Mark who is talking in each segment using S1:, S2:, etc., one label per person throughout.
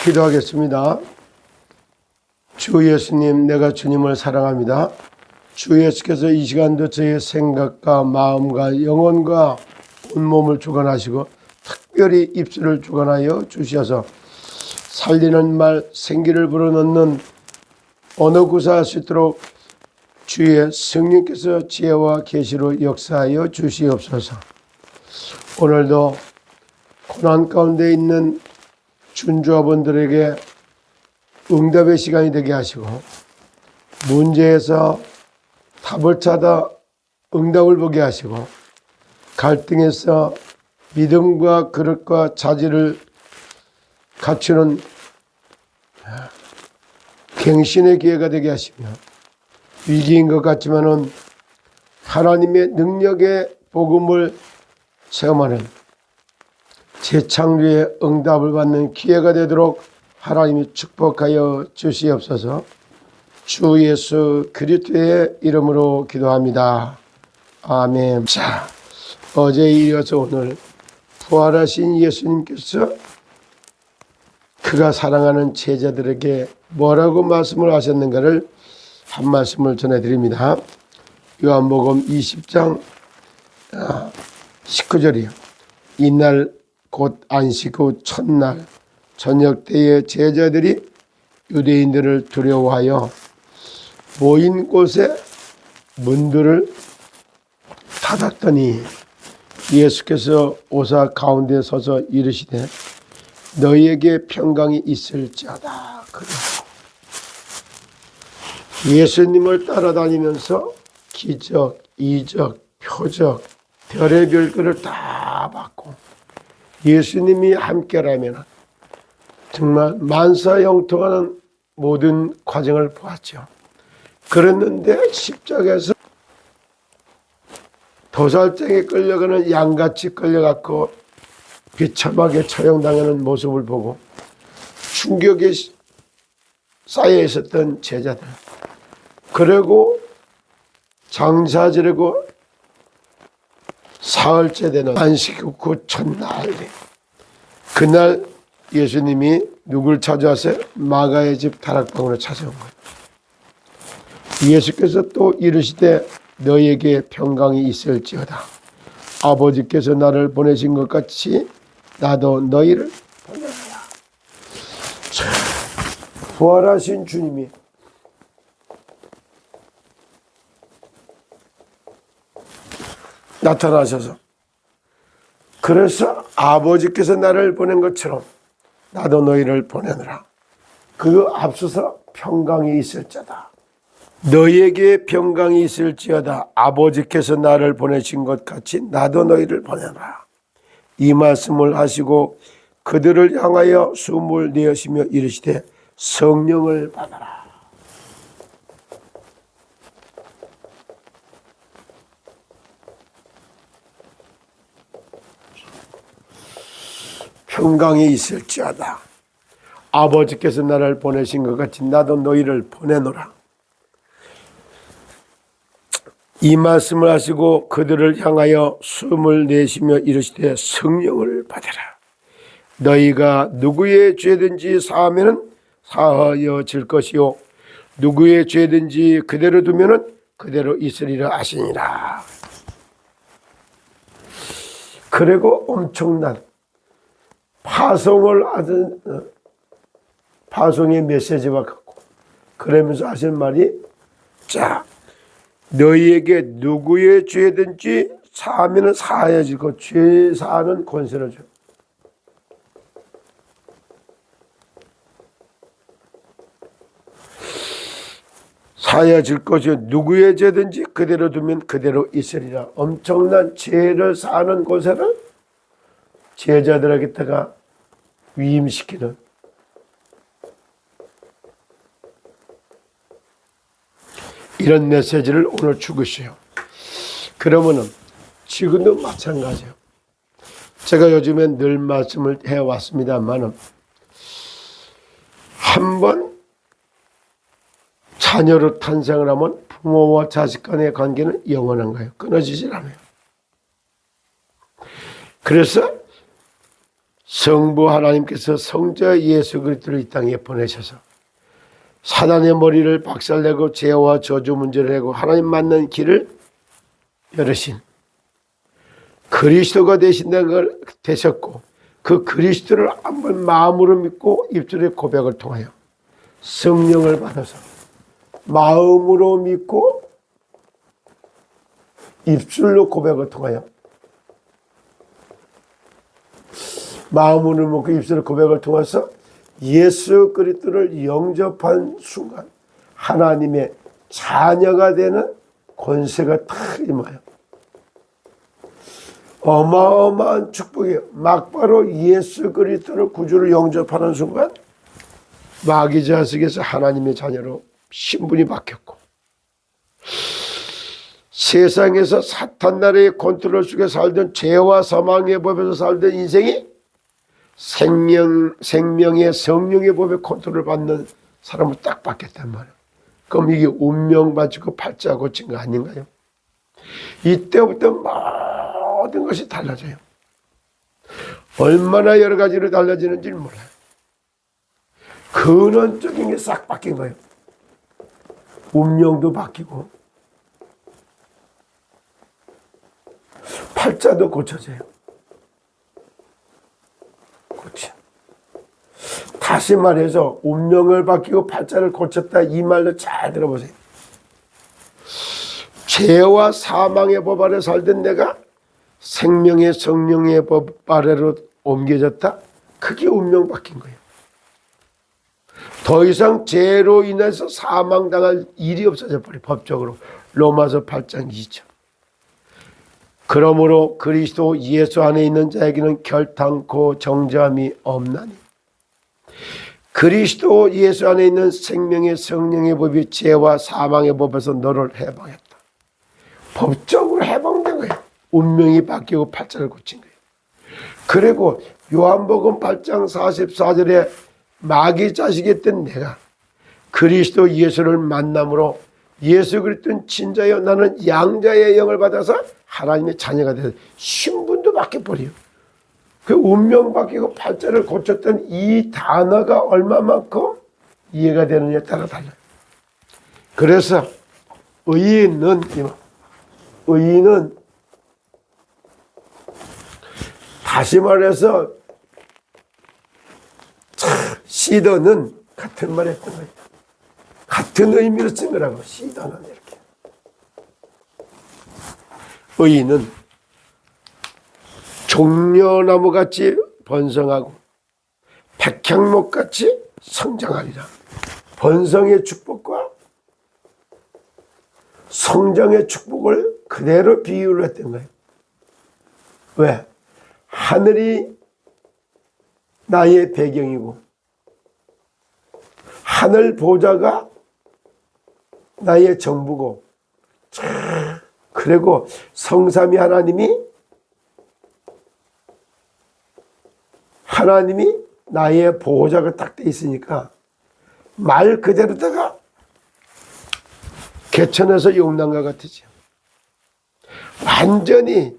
S1: 기도하겠습니다. 주 예수님, 내가 주님을 사랑합니다. 주 예수께서 이 시간도 저의 생각과 마음과 영혼과 온몸을 주관하시고 특별히 입술을 주관하여 주셔서 살리는 말, 생기를 불어넣는 언어 구사할 수 있도록 주의 성령께서 지혜와 계시로 역사하여 주시옵소서. 오늘도 고난 가운데 있는 준주아분들에게 응답의 시간이 되게 하시고, 문제에서 답을 찾아 응답을 보게 하시고, 갈등에서 믿음과 그릇과 자질을 갖추는 갱신의 기회가 되게 하시며, 위기인 것 같지만은 하나님의 능력의 복음을 체험하는 재창조의 응답을 받는 기회가 되도록 하나님이 축복하여 주시옵소서. 주 예수 그리스도의 이름으로 기도합니다. 아멘. 자, 어제 이어서 오늘 부활하신 예수님께서 그가 사랑하는 제자들에게 뭐라고 말씀을 하셨는가를 한 말씀을 전해드립니다. 요한복음 20장 19절이요. 이날 곧 안식 후 첫날 저녁 때에 제자들이 유대인들을 두려워하여 모인 곳에 문들을 닫았더니 예수께서 오사 가운데 서서 이르시되 너희에게 평강이 있을지어다. 예수님을 따라다니면서 기적, 이적, 표적, 별의별 것을 다 받고 예수님이 함께라면 정말 만사형통하는 모든 과정을 보았죠. 그랬는데 십자가에서 도살장에 끌려가는 양같이 끌려갔고 비참하게 처형당하는 모습을 보고 충격에 쌓여 있었던 제자들, 그리고 장사 지르고 사흘째 되는 안식 후 첫날, 그날 예수님이 누굴 찾아와서 마가의 집 다락방으로 찾아온 거예요. 예수께서 또 이르시되 너희에게 평강이 있을지어다. 아버지께서 나를 보내신 것 같이 나도 너희를 보내라. 부활하신 주님이 나타나셔서, 그래서 아버지께서 나를 보낸 것처럼 나도 너희를 보내느라. 그 앞서서 평강이 있을지어다. 너희에게 평강이 있을지어다. 아버지께서 나를 보내신 것 같이 나도 너희를 보내라. 이 말씀을 하시고 그들을 향하여 숨을 내쉬며 이르시되 성령을 받아라. 평강이 있을지어다. 아버지께서 나를 보내신 것 같이 나도 너희를 보내노라. 이 말씀을 하시고 그들을 향하여 숨을 내쉬며 이르시되 성령을 받아라. 너희가 누구의 죄든지 사하면 사하여질 것이요 누구의 죄든지 그대로 두면 그대로 있으리라 하시니라. 그리고 엄청난 파송의 메시지와 같고, 그러면서 하신 말이, 자, 너희에게 누구의 죄든지 사하면 사하여지고 죄 사하는 권세를 줘. 사하여질 것이요 누구의 죄든지 그대로 두면 그대로 있으리라. 엄청난 죄를 사하는 권세를 제자들에게다가 위임시키는, 이런 메시지를 오늘 주고 있어요. 그러면은 지금도 마찬가지예요. 제가 요즘엔 늘 말씀을 해왔습니다만은, 한번 자녀로 탄생을 하면 부모와 자식 간의 관계는 영원한 거예요. 끊어지질 않아요. 그래서 성부 하나님께서 성자 예수 그리스도를 이 땅에 보내셔서 사단의 머리를 박살내고 죄와 저주 문제를 내고 하나님 만난 길을 열으신 그리스도가 되신다는 걸 되셨고, 그 그리스도를 한번 마음으로 믿고 입술의 고백을 통하여 성령을 받아서 마음으로 믿고 입술로 고백을 통하여 마음으로 믿고 입술의 고백을 통해서 예수 그리스도를 영접한 순간 하나님의 자녀가 되는 권세가 탁 임하여 어마어마한 축복이에요. 막바로 예수 그리스도를 구주를 영접하는 순간 마귀 자식에서 하나님의 자녀로 신분이 바뀌었고, 세상에서 사탄 나라의 컨트롤 속에 살던 죄와 사망의 법에서 살던 인생이 생명의 성령의 법에 컨트롤 받는 사람을 딱 바뀌었단 말이에요. 그럼 이게 운명 바치고 팔자 고친 거 아닌가요? 이때부터 모든 것이 달라져요. 얼마나 여러 가지로 달라지는지 몰라요. 근원적인 게 싹 바뀐 거예요. 운명도 바뀌고 팔자도 고쳐져요. 그렇죠. 다시 말해서 운명을 바뀌고 팔자를 고쳤다, 이 말로 잘 들어보세요. 죄와 사망의 법 아래 살던 내가 생명의 성령의 법 아래로 옮겨졌다. 그게 운명 바뀐 거예요. 더 이상 죄로 인해서 사망당할 일이 없어져 버려. 법적으로 로마서 8장 2절. 그러므로 그리스도 예수 안에 있는 자에게는 결탄코 정죄함이 없나니 그리스도 예수 안에 있는 생명의 성령의 법이 죄와 사망의 법에서 너를 해방했다. 법적으로 해방된 거예요. 운명이 바뀌고 팔자를 고친 거예요. 그리고 요한복음 8장 44절에 마귀 자식이었던 내가 그리스도 예수를 만남으로 예수 그리스도는 진자여 나는 양자의 영을 받아서 하나님의 자녀가 돼서 신분도 바뀌어버려요. 그 운명 바뀌고 팔자를 고쳤던 이 단어가 얼마만큼 이해가 되느냐에 따라 달라요. 그래서 의인은 다시 말해서 시더는 같은 말 했던 거예요. 같은 의미로 쓴 거라고. 시더는 이렇게. 의인은 종려나무같이 번성하고 백향목같이 성장하리라. 번성의 축복과 성장의 축복을 그대로 비유를 했던 거예요. 왜? 하늘이 나의 배경이고 하늘 보좌가 나의 정부고, 그리고 성삼위 하나님이 나의 보호자가 딱 돼 있으니까 말 그대로다가 개천에서 용남과 같으죠. 완전히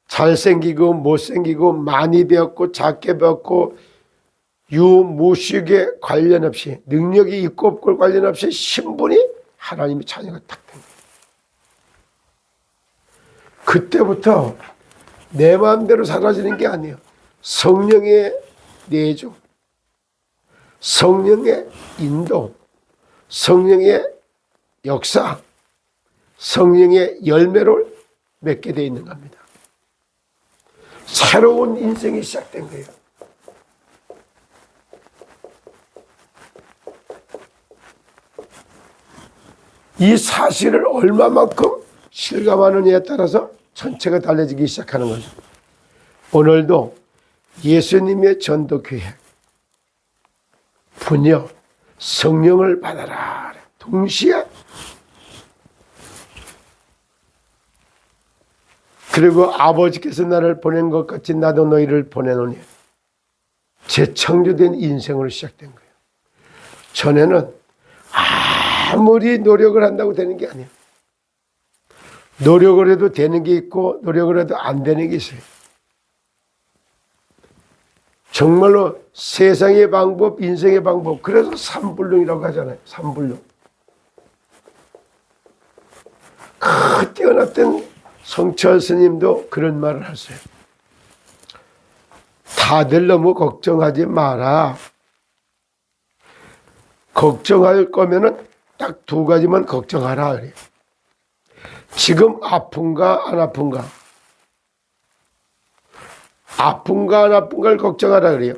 S1: 잘생기고 못생기고 많이 배웠고 작게 배웠고 유무식에 관련 없이 능력이 있고 없고 관련 없이 신분이 하나님의 자녀가 딱 된 거예요. 그때부터 내 마음대로 사라지는 게 아니에요. 성령의 내조, 성령의 인도, 성령의 역사, 성령의 열매를 맺게 되어 있는 겁니다. 새로운 인생이 시작된 거예요. 이 사실을 얼마만큼 실감하느냐에 따라서 전체가 달라지기 시작하는 거죠. 오늘도 예수님의 전도교회 분여 성령을 받아라. 동시에 그리고 아버지께서 나를 보낸 것 같이 나도 너희를 보내노니 재창조된 인생으로 시작된 거예요. 전에는 아무리 노력을 한다고 되는 게 아니에요. 노력을 해도 되는 게 있고 노력을 해도 안 되는 게 있어요. 정말로 세상의 방법, 인생의 방법, 그래서 삼불능이라고 하잖아요. 삼불능. 그 뛰어났던 성철 스님도 그런 말을 하세요. 다들 너무 걱정하지 마라. 걱정할 거면은 딱 두 가지만 걱정하라 그래요. 지금 아픈가 안 아픈가? 아픈가 안 아픈가를 걱정하라 그래요.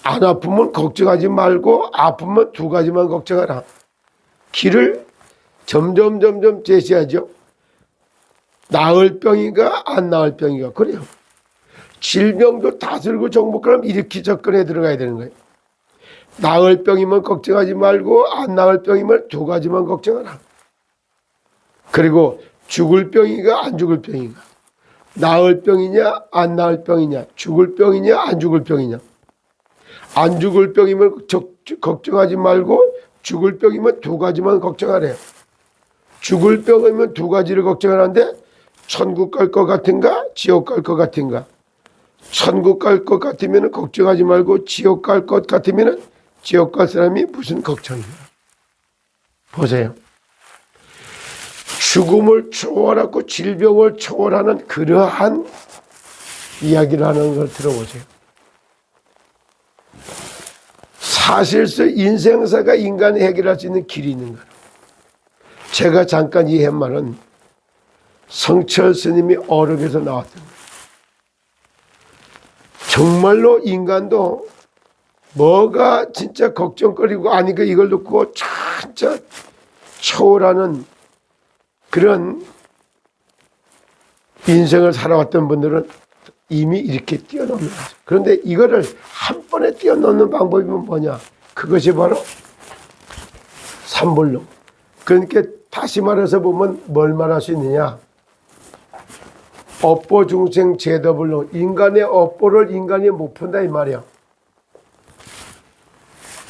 S1: 안 아프면 걱정하지 말고 아프면 두 가지만 걱정하라. 길을 점점 제시하죠. 나을 병인가 안 나을 병인가. 그래요. 질병도 다스리고 정복하려면 이렇게 접근해 들어가야 되는 거예요. 나을 병이면 걱정하지 말고 안 나을 병이면 두 가지만 걱정하라. 그리고 죽을 병인가 안 죽을 병인가. 나을 병이냐 안 나을 병이냐. 죽을 병이냐 안 죽을 병이냐. 안 죽을 병이면 걱정하지 말고 죽을 병이면 두 가지만 걱정하래요. 죽을 병이면 두 가지를 걱정하는데 천국 갈 것 같은가 지옥 갈 것 같은가. 천국 갈 것 같으면 걱정하지 말고 지옥 갈 것 같으면 지옥 갈 사람이 무슨 걱정이야. 보세요. 죽음을 초월하고 질병을 초월하는 그러한 이야기를 하는 걸 들어보세요. 사실상 인생사가 인간이 해결할 수 있는 길이 있는 거예요. 제가 잠깐 이 말은 성철 스님이 어록에서 나왔던 거예요. 정말로 인간도 뭐가 진짜 걱정거리고 아니까 이걸 놓고 진짜 초월하는 그런 인생을 살아왔던 분들은 이미 이렇게 뛰어넘는 거죠. 그런데 이거를 한 번에 뛰어넘는 방법이 뭐냐? 그것이 바로 삼불능. 그러니까 다시 말해서 보면 뭘 말할 수 있느냐? 업보 중생 제도불능. 인간의 업보를 인간이 못 푼다 이 말이야.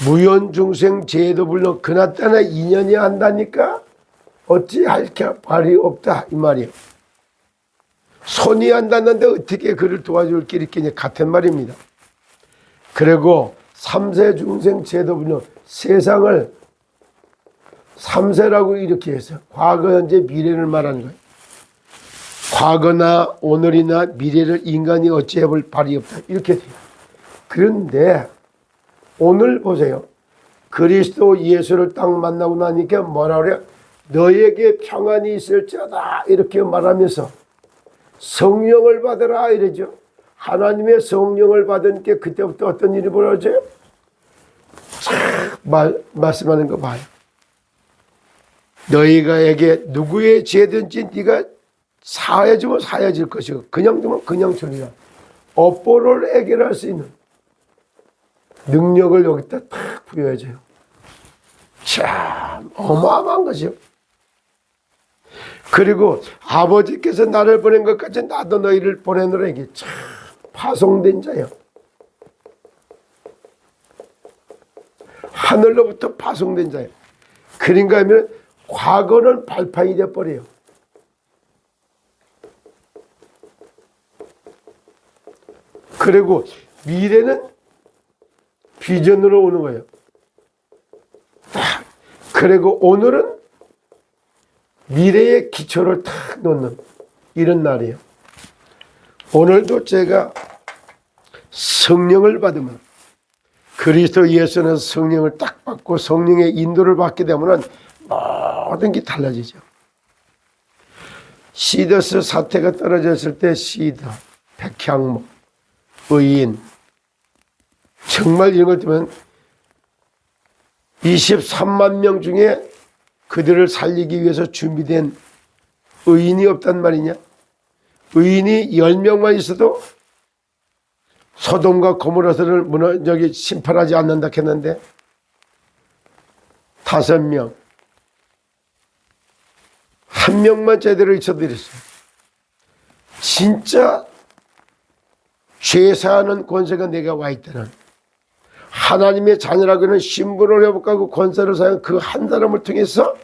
S1: 무연중생 제도불능. 그나따나 인연이 한다니까 어찌할 게 발이 없다 이 말이야. 손이 안 닿는데 어떻게 그를 도와줄 길이 있겠냐 같은 말입니다. 그리고 삼세 중생 제도불능. 세상을 삼세라고 이렇게 해서 과거, 현재, 미래를 말하는 거예요. 과거나 오늘이나 미래를 인간이 어찌 해볼 발이 없다 이렇게 돼요. 그런데 오늘 보세요. 그리스도 예수를 딱 만나고 나니까 뭐라 그래요? 너에게 평안이 있을지어다 이렇게 말하면서 성령을 받으라 이러죠. 하나님의 성령을 받은 게 그때부터 어떤 일이 벌어져요? 말씀하는 거 봐요. 너희가에게 누구의 죄든지 네가 사해주면 사해질 것이고 그냥 두면 그냥 주리라. 업보를 해결할 수 있는 능력을 여기다 탁 부여해줘요. 참 어마어마한 것이요. 그리고 아버지께서 나를 보낸 것까지 나도 너희를 보내노라. 이게 참 파송된 자요. 하늘로부터 파송된 자요. 그런가 하면 과거는 발판이 되어버려요. 그리고 미래는 비전으로 오는 거예요. 그리고 오늘은 미래의 기초를 탁 놓는 이런 날이에요. 오늘도 제가 성령을 받으면 그리스도 예수는 성령을 딱 받고 성령의 인도를 받게 되면 모든 게 달라지죠. 시더스 사태가 떨어졌을 때 시더, 백향목, 의인 정말 이런 걸 보면 23만 명 중에 그들을 살리기 위해서 준비된 의인이 없단 말이냐. 의인이 10명만 있어도 소돔과 고모라서를 심판하지 않는다 했는데 5명, 1명만 제대로 있어도 이랬어요. 진짜 죄사하는 권세가 내가 와 있다는 하나님의 자녀라고는 신분을 회복하고 권세를 사용 그 한 사람을 통해서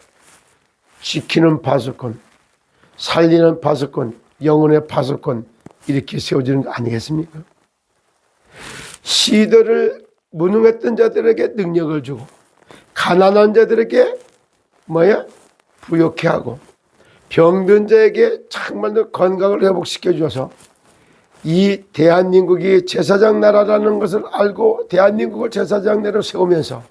S1: 지키는 파수꾼, 살리는 파수꾼, 영혼의 파수꾼 이렇게 세워지는 거 아니겠습니까? 시들을 무능했던 자들에게 능력을 주고 가난한 자들에게 부욕해 하고 병든 자에게 정말로 건강을 회복시켜 주어서 이 대한민국이 제사장 나라라는 것을 알고 대한민국을 제사장 나라로 세우면서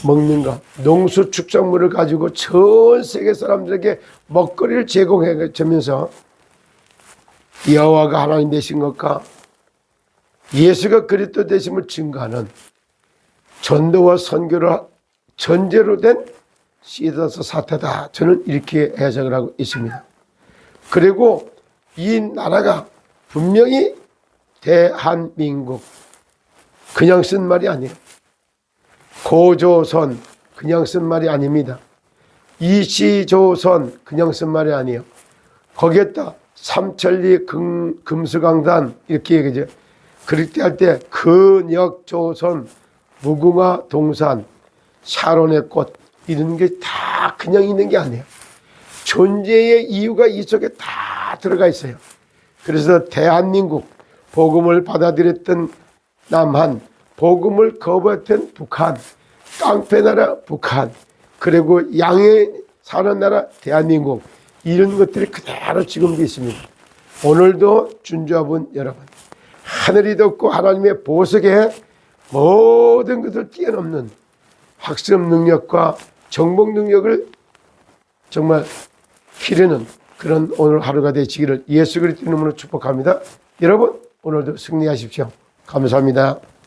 S1: 먹는 것, 농수축산물을 가지고 전 세계 사람들에게 먹거리를 제공해 주면서 여호와가 하나님 되신 것과 예수가 그리스도 되심을 증거하는 전도와 선교를 전제로 된 시더스 사태다. 저는 이렇게 해석을 하고 있습니다. 그리고 이 나라가 분명히 대한민국 그냥 쓴 말이 아니에요. 고조선 그냥 쓴 말이 아닙니다. 이시조선 그냥 쓴 말이 아니에요. 거기에다 삼천리 금수강산 이렇게 얘기하죠. 그렇게 할 때 근역조선 무궁화 동산 샤론의 꽃 이런 게 다 그냥 있는 게 아니에요. 존재의 이유가 이 속에 다 들어가 있어요. 그래서 대한민국 복음을 받아들였던 남한, 복음을 거부했던 북한, 깡패 나라 북한, 그리고 양에 사는 나라 대한민국 이런 것들이 그대로 지금도 있습니다. 오늘도 준주합은 여러분 하늘이 덮고 하나님의 보석에 모든 것을 뛰어넘는 학습 능력과 정복 능력을 정말 기르는 그런 오늘 하루가 되시기를 예수 그리스도 이름으로 축복합니다. 여러분 오늘도 승리하십시오. 감사합니다.